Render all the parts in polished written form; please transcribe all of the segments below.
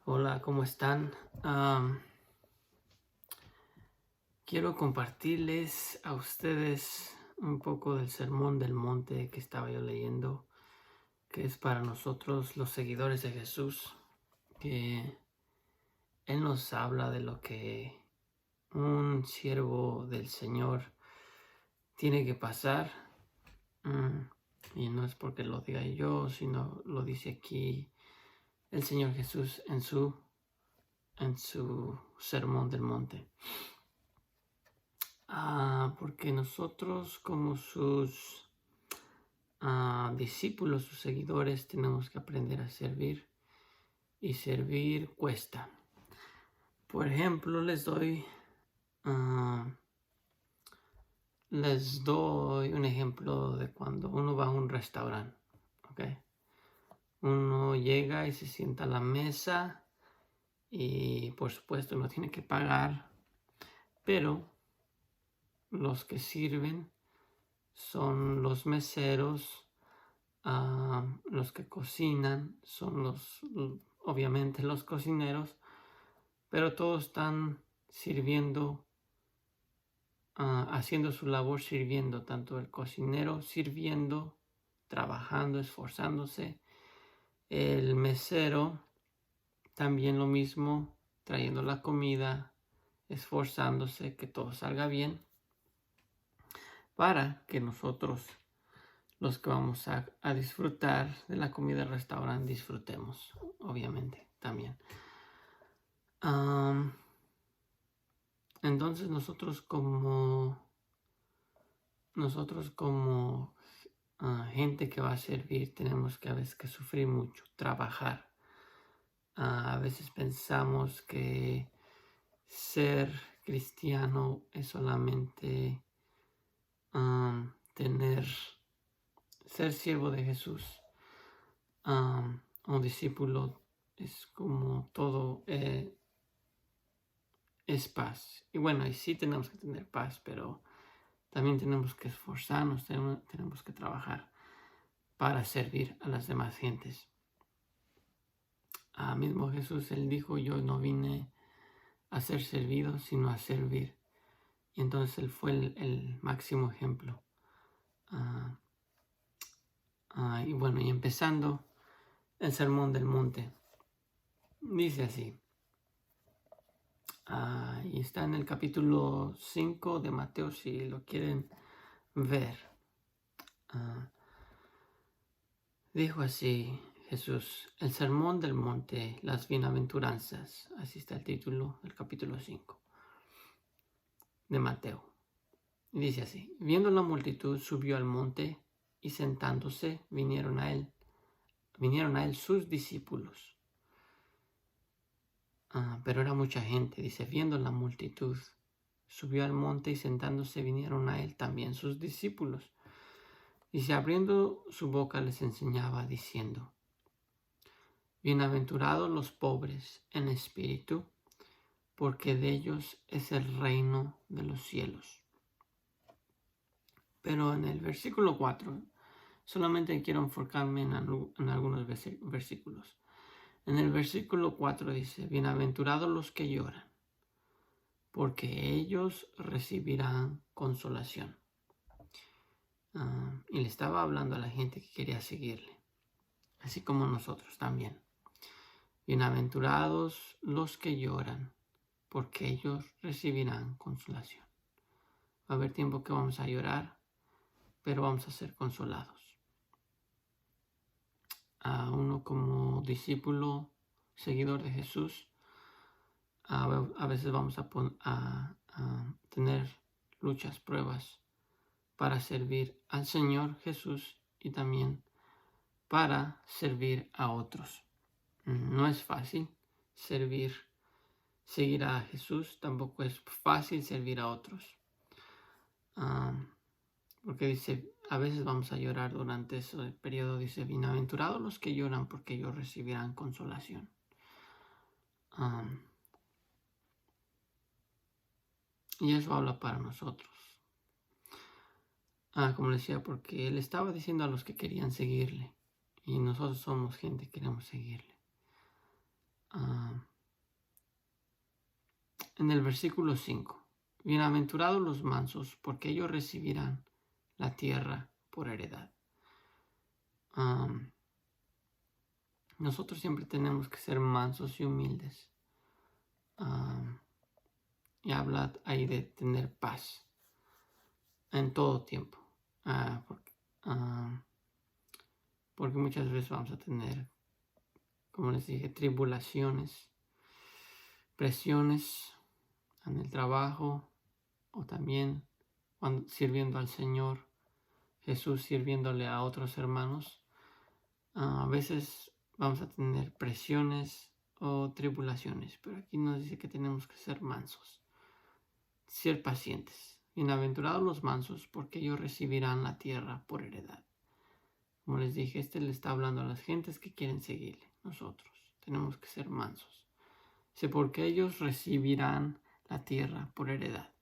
Hola, ¿cómo están? Quiero compartirles a ustedes un poco del Sermón del Monte que estaba yo leyendo, que es para nosotros los seguidores de Jesús, que Él nos habla de lo que un siervo del Señor tiene que pasar. Y no es porque lo diga yo, sino lo dice aquí el Señor Jesús en su Sermón del Monte. Porque nosotros como sus discípulos, sus seguidores, tenemos que aprender a servir, y servir cuesta. Por ejemplo, les doy un ejemplo de cuando uno va a un restaurante. ¿Okay? Uno llega y se sienta a la mesa y por supuesto no tiene que pagar, pero los que sirven son los meseros. Los que cocinan son obviamente los cocineros, pero todos están sirviendo, haciendo su labor sirviendo, tanto el cocinero sirviendo, trabajando, esforzándose, el mesero también lo mismo, trayendo la comida, esforzándose que todo salga bien, para que nosotros, los que vamos a disfrutar de la comida del restaurante, disfrutemos, obviamente, también. Entonces nosotros como gente que va a servir, tenemos que a veces que sufrir mucho, trabajar. A veces pensamos que ser cristiano es solamente ser siervo de Jesús. Un discípulo es como todo, es paz. Y bueno, y sí tenemos que tener paz, pero también tenemos que esforzarnos, tenemos que trabajar para servir a las demás gentes. Mismo Jesús, Él dijo, yo no vine a ser servido, sino a servir. Y entonces Él fue el máximo ejemplo. Y bueno, y empezando el Sermón del Monte, dice así. Y está en el capítulo 5 de Mateo, si lo quieren ver. Dijo así Jesús, el Sermón del Monte, las bienaventuranzas. Así está el título del capítulo 5 de Mateo. Y dice así, viendo la multitud, subió al monte y sentándose vinieron a él sus discípulos. Pero era mucha gente, dice, viendo la multitud, subió al monte y sentándose vinieron a él también sus discípulos. Dice, abriendo su boca les enseñaba diciendo, bienaventurados los pobres en espíritu, porque de ellos es el reino de los cielos. Pero en el versículo 4, solamente quiero enfocarme en algunos versículos. En el versículo 4 dice, bienaventurados los que lloran, porque ellos recibirán consolación. Y le estaba hablando a la gente que quería seguirle, así como nosotros también. Bienaventurados los que lloran, porque ellos recibirán consolación. Va a haber tiempo que vamos a llorar, pero vamos a ser consolados. Uno como discípulo, seguidor de Jesús, a veces vamos a tener luchas, pruebas para servir al Señor Jesús y también para servir a otros. No es fácil seguir a Jesús, tampoco es fácil servir a otros. Porque dice, a veces vamos a llorar durante ese periodo, dice, bienaventurados los que lloran porque ellos recibirán consolación. Y eso habla para nosotros. Como decía, porque él estaba diciendo a los que querían seguirle, y nosotros somos gente que queremos seguirle. En el versículo 5. Bienaventurados los mansos, porque ellos recibirán la tierra por heredad. Nosotros siempre tenemos que ser mansos y humildes. Y habla ahí de tener paz en todo tiempo. Porque muchas veces vamos a tener, como les dije, tribulaciones, presiones en el trabajo o también sirviendo al Señor, Jesús sirviéndole a otros hermanos. A veces vamos a tener presiones o tribulaciones, pero aquí nos dice que tenemos que ser mansos, ser pacientes. Bienaventurados los mansos, porque ellos recibirán la tierra por heredad. Como les dije, le está hablando a las gentes que quieren seguirle. Nosotros tenemos que ser mansos. Dice, porque ellos recibirán la tierra por heredad.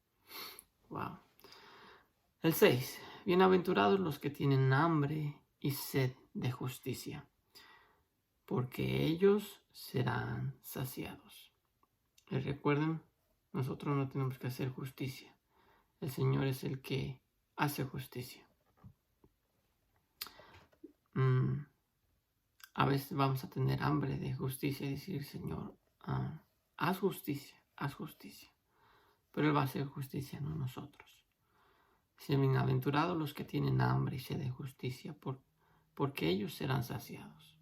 Wow. El 6. Bienaventurados los que tienen hambre y sed de justicia, porque ellos serán saciados. Y recuerden, nosotros no tenemos que hacer justicia. El Señor es el que hace justicia. A veces vamos a tener hambre de justicia y decir, Señor, haz justicia, haz justicia. Pero Él va a hacer justicia, no nosotros. Sean bienaventurados los que tienen hambre y sed de justicia, porque ellos serán saciados.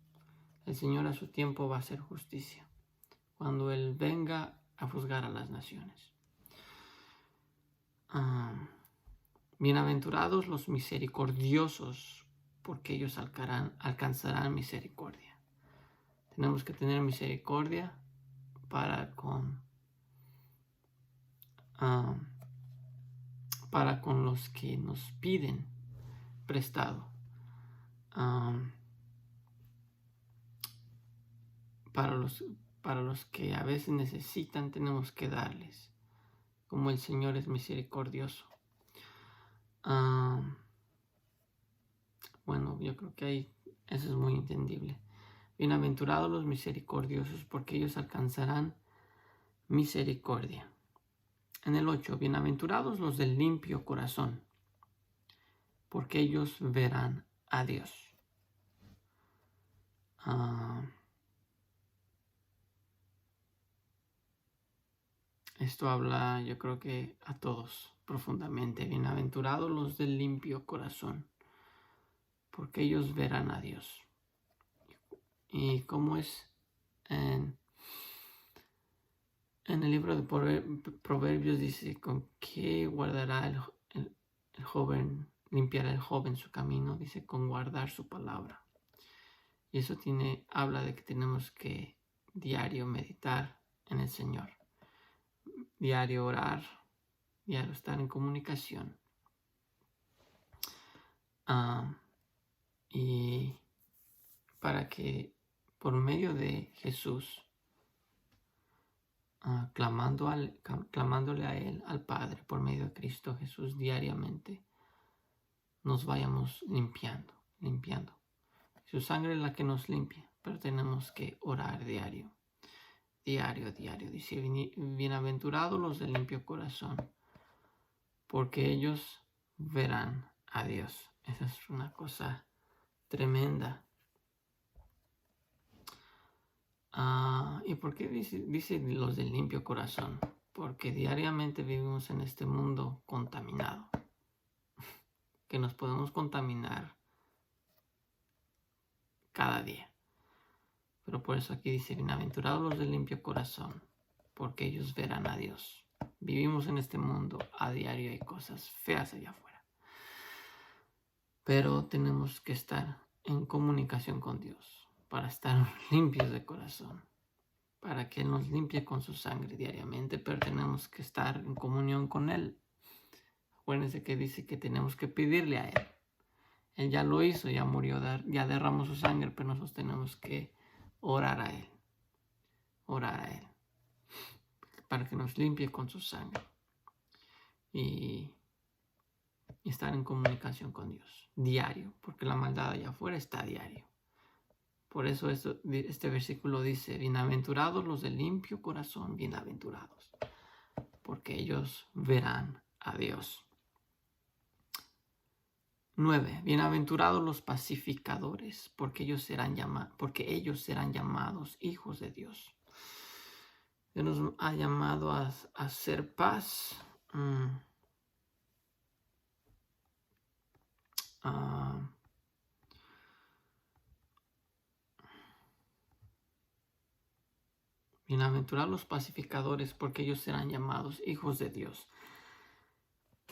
El Señor a su tiempo va a hacer justicia, cuando Él venga a juzgar a las naciones. Bienaventurados los misericordiosos, porque ellos alcanzarán misericordia. Tenemos que tener misericordia para con los que nos piden prestado. Para los que a veces necesitan, tenemos que darles, como el Señor es misericordioso. Bueno, yo creo que ahí eso es muy entendible. Bienaventurados los misericordiosos, porque ellos alcanzarán misericordia. En el 8, bienaventurados los del limpio corazón, porque ellos verán a Dios. Esto habla, yo creo que a todos profundamente. Bienaventurados los del limpio corazón, porque ellos verán a Dios. Y como es en el libro de Proverbios, dice, ¿con qué guardará el joven, limpiará el joven su camino? Dice, con guardar su palabra. Y eso habla de que tenemos que diario meditar en el Señor, diario orar, diario estar en comunicación. Y para que por medio de Jesús, clamándole a Él, al Padre, por medio de Cristo Jesús diariamente, nos vayamos limpiando. Su sangre es la que nos limpia, pero tenemos que orar diario. Dice, bienaventurados los de limpio corazón, porque ellos verán a Dios. Esa es una cosa tremenda. ¿Y por qué dice los del limpio corazón? Porque diariamente vivimos en este mundo contaminado, que nos podemos contaminar cada día. Pero por eso aquí dice, bienaventurados los del limpio corazón, porque ellos verán a Dios. Vivimos en este mundo a diario, hay cosas feas allá afuera, pero tenemos que estar en comunicación con Dios para estar limpios de corazón, para que Él nos limpie con su sangre diariamente, pero tenemos que estar en comunión con Él. Acuérdense que dice que tenemos que pedirle a Él. Él ya lo hizo, ya murió, ya derramó su sangre, pero nosotros tenemos que orar a Él, para que nos limpie con su sangre y estar en comunicación con Dios diario, porque la maldad allá afuera está diario. Por eso este versículo dice, bienaventurados los de limpio corazón, bienaventurados, porque ellos verán a Dios. 9. Bienaventurados los pacificadores, porque ellos serán llamados hijos de Dios. Dios nos ha llamado a hacer paz. Bienaventurados los pacificadores, porque ellos serán llamados hijos de Dios.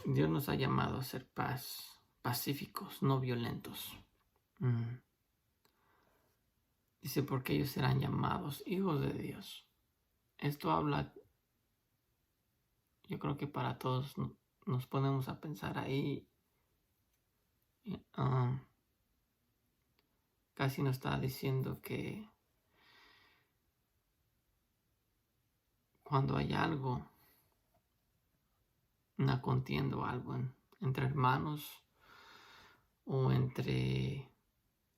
Dios nos ha llamado a hacer paz, pacíficos, no violentos. Dice, porque ellos serán llamados hijos de Dios. Esto habla, yo creo que para todos nos ponemos a pensar ahí. Casi nos está diciendo que cuando hay algo, una contienda o algo entre hermanos o entre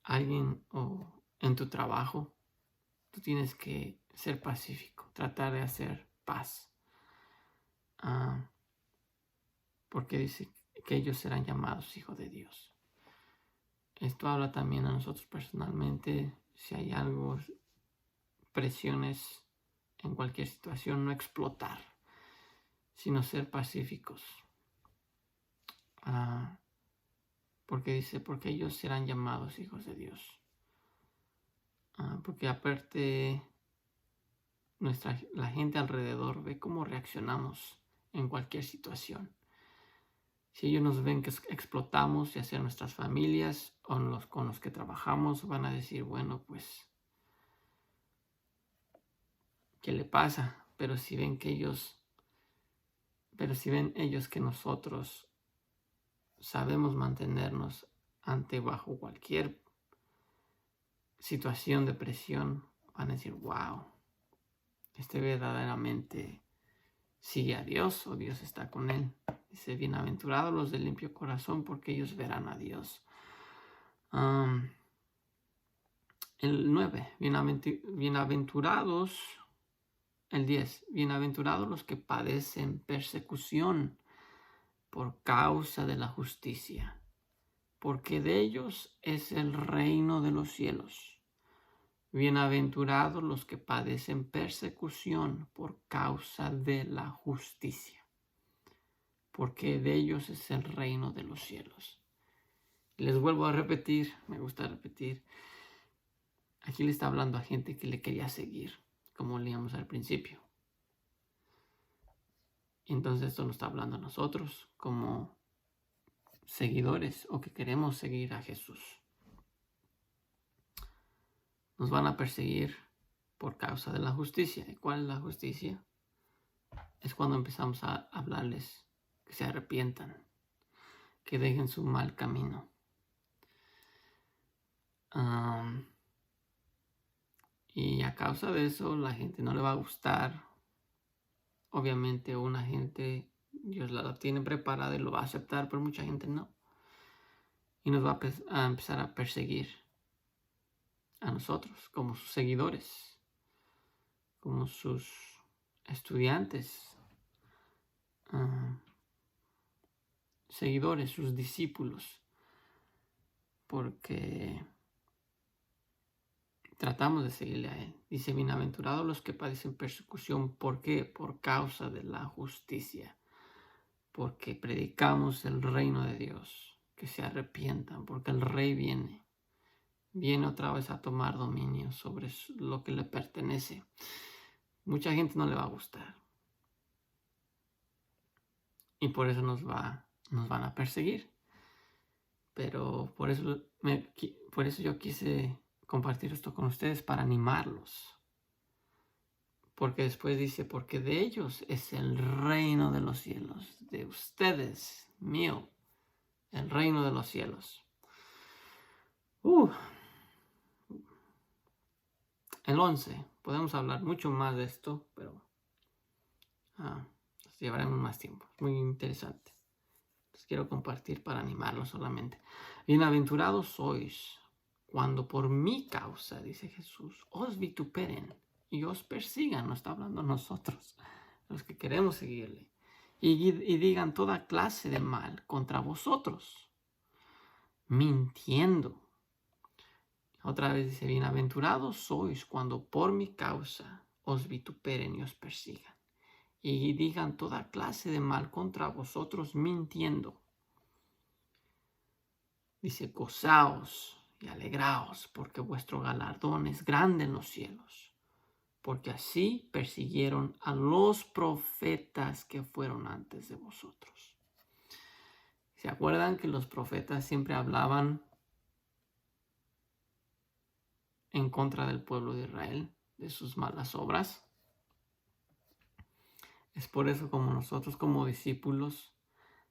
alguien o en tu trabajo, tú tienes que ser pacífico, tratar de hacer paz. Porque dice que ellos serán llamados hijos de Dios. Esto habla también a nosotros personalmente, si hay algo, presiones en cualquier situación, no explotar, sino ser pacíficos. Porque dice, porque ellos serán llamados hijos de Dios. Porque aparte la gente alrededor ve cómo reaccionamos en cualquier situación. Si ellos nos ven que explotamos, ya sea nuestras familias o con los que trabajamos, van a decir, bueno, pues, ¿qué le pasa? Pero si ven ellos que nosotros sabemos mantenernos bajo cualquier situación de presión, van a decir, wow, este verdaderamente sigue a Dios o Dios está con él. Dice, bienaventurados los de limpio corazón, porque ellos verán a Dios. El 9, bienaventurados. El 10, bienaventurados los que padecen persecución por causa de la justicia, porque de ellos es el reino de los cielos. Bienaventurados los que padecen persecución por causa de la justicia, porque de ellos es el reino de los cielos. Les vuelvo a repetir, me gusta repetir, aquí le está hablando a gente que le quería seguir, como leíamos al principio. Entonces esto nos está hablando a nosotros como seguidores o que queremos seguir a Jesús. Nos van a perseguir por causa de la justicia. ¿Y cuál es la justicia? Es cuando empezamos a hablarles que se arrepientan, que dejen su mal camino. Y a causa de eso la gente no le va a gustar. Obviamente una gente, Dios la tiene preparada y lo va a aceptar, pero mucha gente no. Y nos va a empezar a perseguir a nosotros como sus seguidores, como sus estudiantes, seguidores, sus discípulos, porque tratamos de seguirle a Él. Dice, bienaventurados los que padecen persecución. ¿Por qué? Por causa de la justicia. Porque predicamos el reino de Dios. Que se arrepientan, porque el Rey viene otra vez a tomar dominio sobre lo que le pertenece. Mucha gente no le va a gustar. Y por eso nos van a perseguir. Pero por eso yo quise compartir esto con ustedes, para animarlos. Porque después dice, porque de ellos es el reino de los cielos. De ustedes, mío, el reino de los cielos. El 11. Podemos hablar mucho más de esto, pero nos llevaremos más tiempo. Es muy interesante. Les quiero compartir para animarlos solamente. Bienaventurados sois cuando por mi causa, dice Jesús, os vituperen y os persigan. No está hablando a nosotros, los que queremos seguirle, y digan toda clase de mal contra vosotros, mintiendo. Otra vez dice, bienaventurados sois cuando por mi causa os vituperen y os persigan, y digan toda clase de mal contra vosotros, mintiendo. Dice, gozaos y alegraos, porque vuestro galardón es grande en los cielos, porque así persiguieron a los profetas que fueron antes de vosotros. ¿Se acuerdan que los profetas siempre hablaban en contra del pueblo de Israel, de sus malas obras? Es por eso como nosotros como discípulos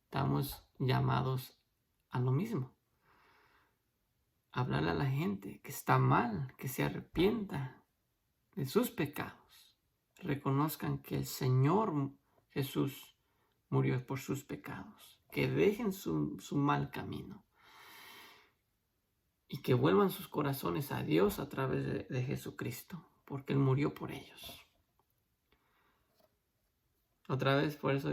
estamos llamados a lo mismo. Hablarle a la gente que está mal, que se arrepienta de sus pecados. Reconozcan que el Señor Jesús murió por sus pecados. Que dejen su mal camino. Y que vuelvan sus corazones a Dios a través de Jesucristo. Porque Él murió por ellos. Otra vez, por eso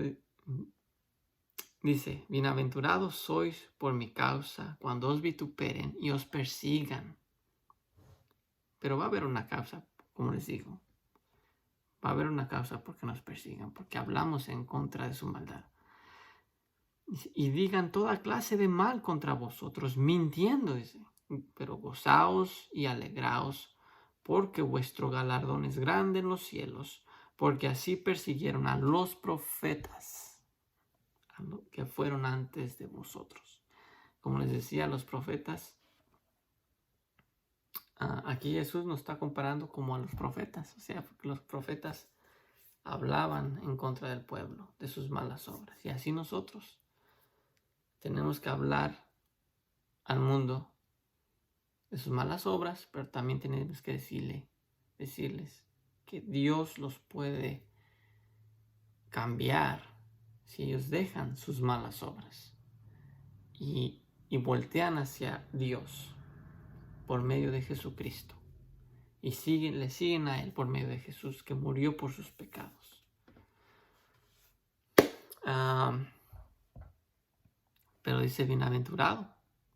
dice, bienaventurados sois por mi causa cuando os vituperen y os persigan. Pero va a haber una causa, como les digo. Va a haber una causa porque nos persigan, porque hablamos en contra de su maldad. Y digan toda clase de mal contra vosotros, mintiendo, dice. Pero gozaos y alegraos, porque vuestro galardón es grande en los cielos, porque así persiguieron a los profetas que fueron antes de vosotros. Como les decía, los profetas, aquí Jesús nos está comparando como a los profetas, o sea, porque los profetas hablaban en contra del pueblo, de sus malas obras. Y así nosotros tenemos que hablar al mundo de sus malas obras, pero también tenemos que decirles que Dios los puede cambiar si ellos dejan sus malas obras y voltean hacia Dios por medio de Jesucristo y le siguen a Él por medio de Jesús, que murió por sus pecados. Pero dice,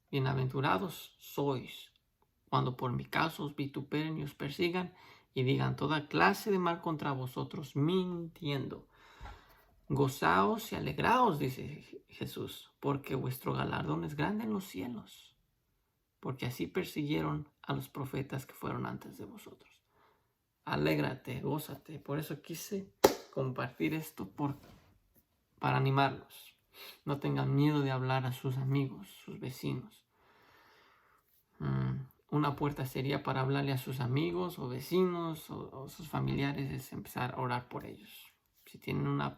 bienaventurados sois cuando por mi causa os vituperen y os persigan y digan toda clase de mal contra vosotros, mintiendo. Gozaos y alegraos, dice Jesús, porque vuestro galardón es grande en los cielos, porque así persiguieron a los profetas que fueron antes de vosotros. Alégrate, gózate. Por eso quise compartir esto para animarlos. No tengan miedo de hablar a sus amigos, sus vecinos. Una puerta sería para hablarle a sus amigos o vecinos o sus familiares, es empezar a orar por ellos. Si tienen una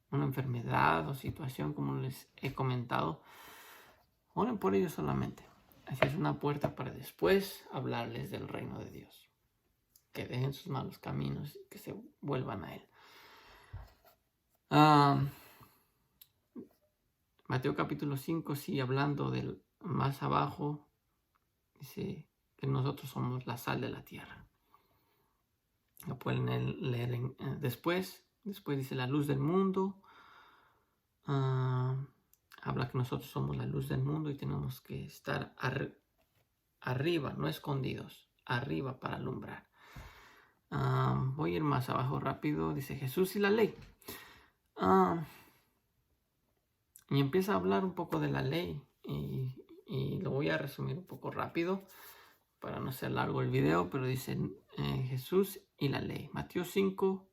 enfermedad o situación, como les he comentado, oren por ellos solamente. Así es una puerta para después hablarles del reino de Dios. Que dejen sus malos caminos y que se vuelvan a Él. Mateo capítulo 5 sigue hablando del más abajo. Dice que nosotros somos la sal de la tierra. Lo pueden leer después. Después dice la luz del mundo. Habla que nosotros somos la luz del mundo y tenemos que estar arriba, no escondidos, arriba para alumbrar. Voy a ir más abajo rápido. Dice Jesús y la ley. Y empieza a hablar un poco de la ley. Y lo voy a resumir un poco rápido para no ser largo el video, pero dice Jesús y la ley. Mateo 5,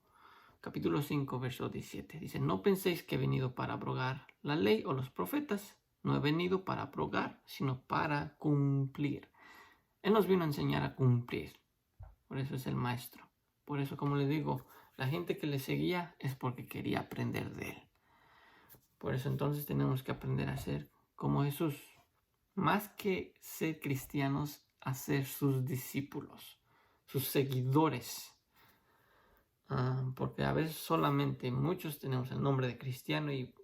capítulo 5, verso 17. Dice, no penséis que he venido para abrogar la ley o los profetas. No he venido para abrogar, sino para cumplir. Él nos vino a enseñar a cumplir. Por eso es el maestro. Por eso, como les digo, la gente que le seguía es porque quería aprender de él. Por eso entonces tenemos que aprender a ser como Jesús. Más que ser cristianos, a ser sus discípulos, sus seguidores. Porque a veces solamente muchos tenemos el nombre de cristiano y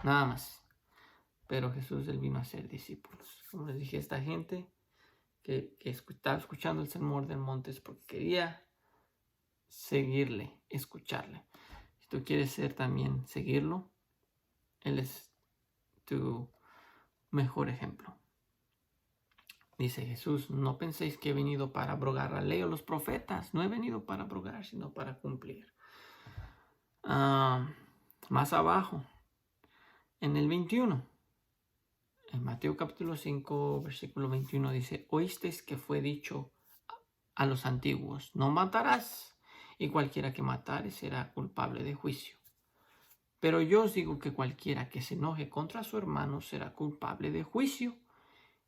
nada más. pero Jesús él vino a ser discípulos. Como les dije, esta gente que estaba escuchando el sermón del monte es porque quería seguirle, escucharle. Si tú quieres también seguirlo, Él es tu mejor ejemplo. Dice Jesús, no penséis que he venido para abrogar la ley o los profetas. No he venido para abrogar, sino para cumplir. Más abajo, en el 21, en Mateo capítulo 5, versículo 21, dice, oísteis que fue dicho a los antiguos, no matarás, y cualquiera que matare será culpable de juicio. Pero yo os digo que cualquiera que se enoje contra su hermano será culpable de juicio,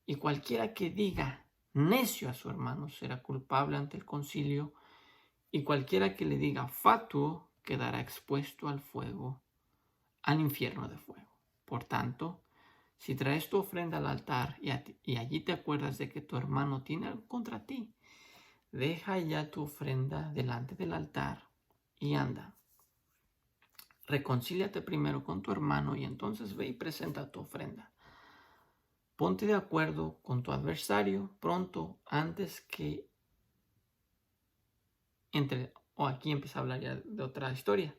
y cualquiera que diga necio a su hermano será culpable ante el concilio, y cualquiera que le diga fatuo quedará expuesto al fuego, al infierno de fuego. Por tanto, si traes tu ofrenda al altar y allí te acuerdas de que tu hermano tiene algo contra ti, deja ya tu ofrenda delante del altar y anda. Reconcíliate primero con tu hermano y entonces ve y presenta tu ofrenda. Ponte de acuerdo con tu adversario pronto antes que entre. O aquí empieza a hablar ya de otra historia,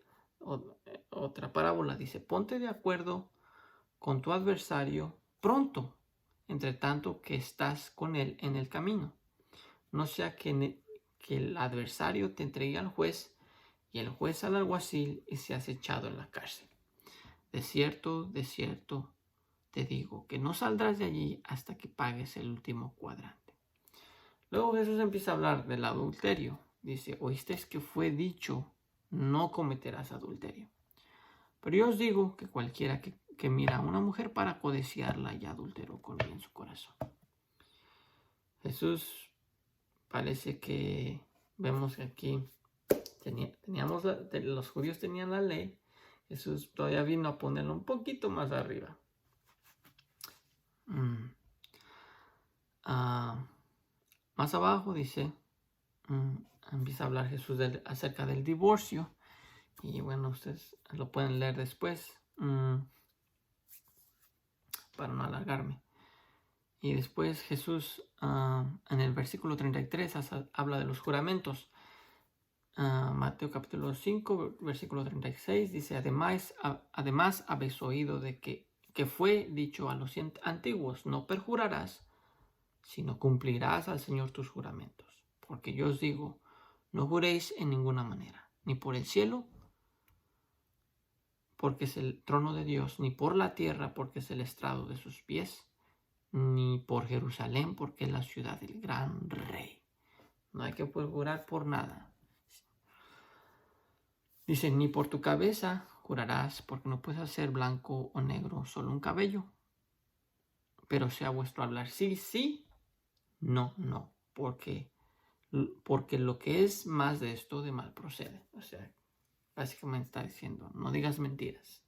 otra parábola. Dice, ponte de acuerdo con tu adversario pronto, entre tanto que estás con él en el camino. No sea que el adversario te entregue al juez y el juez al alguacil y seas echado en la cárcel. De cierto, te digo que no saldrás de allí hasta que pagues el último cuadrante. Luego Jesús empieza a hablar del adulterio. Dice, oísteis que fue dicho, no cometerás adulterio. Pero yo os digo que cualquiera que mira a una mujer para codiciarla ya adulteró con ella en su corazón. Jesús parece que vemos que aquí los judíos tenían la ley. Jesús todavía vino a ponerlo un poquito más arriba. Más abajo dice, empieza a hablar Jesús acerca del divorcio. Y bueno, ustedes lo pueden leer después para no alargarme. Y después Jesús en el versículo 33 habla de los juramentos. Mateo capítulo 5, versículo 36 dice, además habéis oído de que fue dicho a los antiguos, no perjurarás, sino cumplirás al Señor tus juramentos. Porque yo os digo, no juréis en ninguna manera, ni por el cielo, porque es el trono de Dios, ni por la tierra, porque es el estrado de sus pies, ni por Jerusalén, porque es la ciudad del gran rey. No hay que jurar por nada. Dice, ni por tu cabeza jurarás, porque no puedes hacer blanco o negro solo un cabello. Pero sea vuestro hablar sí, sí, no, no, porque lo que es más de esto de mal procede. O sea, básicamente está diciendo, no digas mentiras.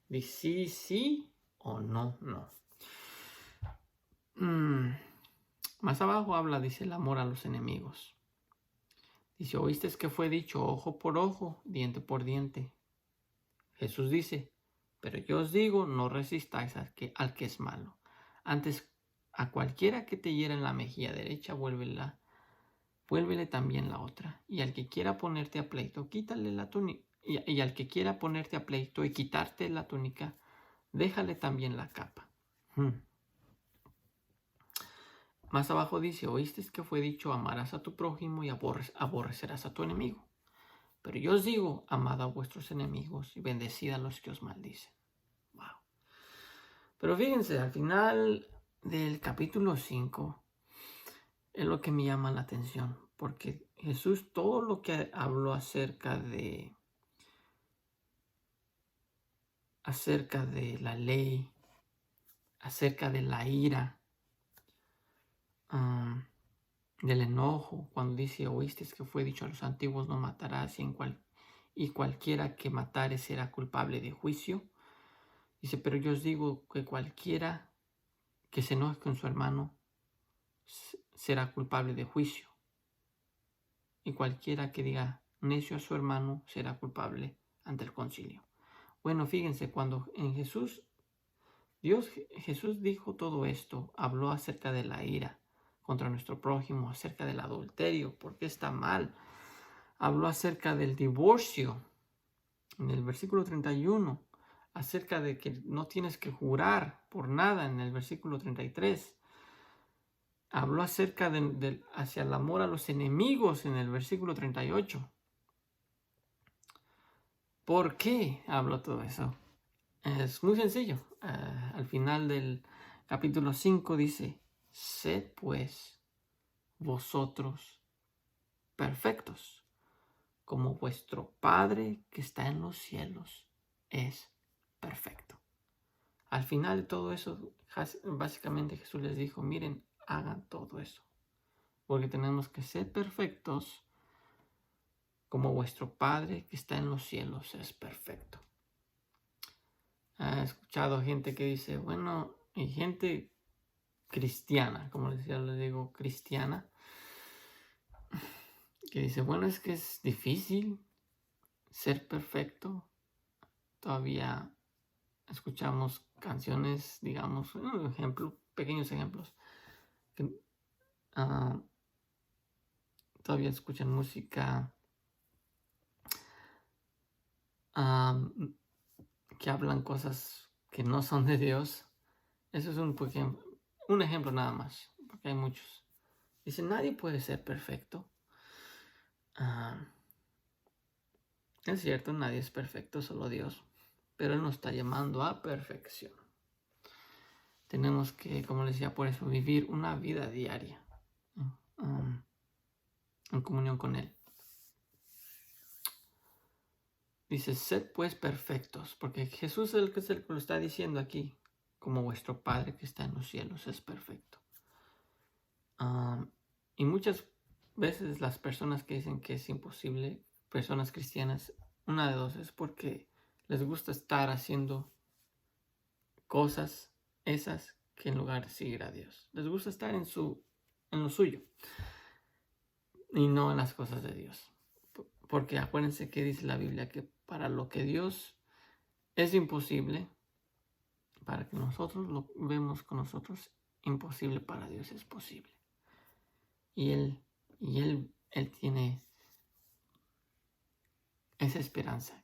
Di sí, sí o no, no. Más abajo habla, dice, el amor a los enemigos. Dice, oíste que fue dicho ojo por ojo, diente por diente. Jesús dice, pero yo os digo, no resistáis al que es malo. Antes, a cualquiera que te hiera en la mejilla derecha, vuélvele también la otra. Y al que quiera ponerte a pleito, quítale la túnica. Y al que quiera ponerte a pleito y quitarte la túnica, déjale también la capa. Más abajo dice, oíste que fue dicho, amarás a tu prójimo y aborrecerás a tu enemigo. Pero yo os digo, amad a vuestros enemigos y bendecid a los que os maldicen. Wow. Pero fíjense, al final del capítulo 5 es lo que me llama la atención, porque Jesús todo lo que habló acerca de la ley, acerca de la ira, del enojo, cuando dice, oíste que fue dicho a los antiguos, no matarás, y cualquiera que matare será culpable de juicio. Dice, pero yo os digo que cualquiera que se enoje con su hermano será culpable de juicio. Y cualquiera que diga necio a su hermano será culpable ante el concilio. Bueno, fíjense, cuando en Jesús Jesús dijo todo esto, habló acerca de la ira contra nuestro prójimo, acerca del adulterio, porque está mal. Habló acerca del divorcio en el versículo 31, acerca de que no tienes que jurar por nada en el versículo 33. Habló acerca hacia el amor a los enemigos en el versículo 38. ¿Por qué habló todo eso? Es muy sencillo. Al final del capítulo 5 dice, sed pues vosotros perfectos, como vuestro Padre que está en los cielos es perfecto. Al final de todo eso, básicamente Jesús les dijo, miren, hagan todo eso, porque tenemos que ser perfectos como vuestro Padre que está en los cielos es perfecto. He escuchado gente que dice, bueno, y gente cristiana, como les digo, cristiana, que dice, bueno, es que es difícil ser perfecto. Todavía escuchamos canciones, digamos, pequeños ejemplos, que todavía escuchan música que hablan cosas que no son de Dios. Eso es un ejemplo nada más, porque hay muchos. Dice, nadie puede ser perfecto. Es cierto, nadie es perfecto, solo Dios. Pero Él nos está llamando a perfección. Tenemos que, como les decía, por eso vivir una vida diaria en comunión con Él. Dice, sed pues perfectos, porque Jesús es el que lo está diciendo aquí, como vuestro Padre que está en los cielos es perfecto. Y muchas veces las personas que dicen que es imposible, personas cristianas, una de dos es porque les gusta estar haciendo cosas esas que en lugar de seguir a Dios. Les gusta estar en lo suyo y no en las cosas de Dios. Porque acuérdense que dice la Biblia que para lo que Dios es imposible, para que nosotros lo vemos con nosotros, imposible para Dios es posible. Y Él tiene esa esperanza,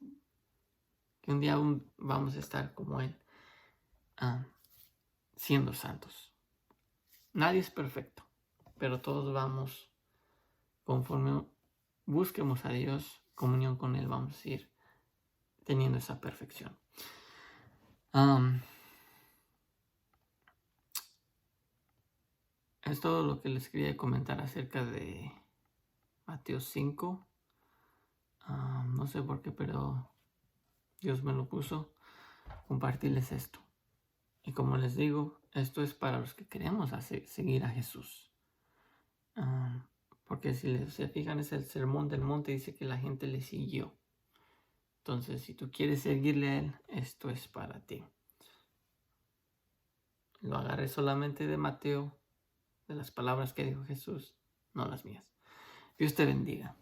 que un día aún vamos a estar como Él, siendo santos. Nadie es perfecto, pero todos vamos, conforme busquemos a Dios, comunión con Él, vamos a ir teniendo esa perfección. Es todo lo que les quería comentar acerca de Mateo 5. No sé por qué, pero Dios me lo puso compartirles esto. Y como les digo, esto es para los que queremos seguir a Jesús. Porque si se fijan, es el sermón del monte, dice que la gente le siguió. Entonces, si tú quieres seguirle a Él, esto es para ti. Lo agarré solamente de Mateo, de las palabras que dijo Jesús, no las mías. Dios te bendiga.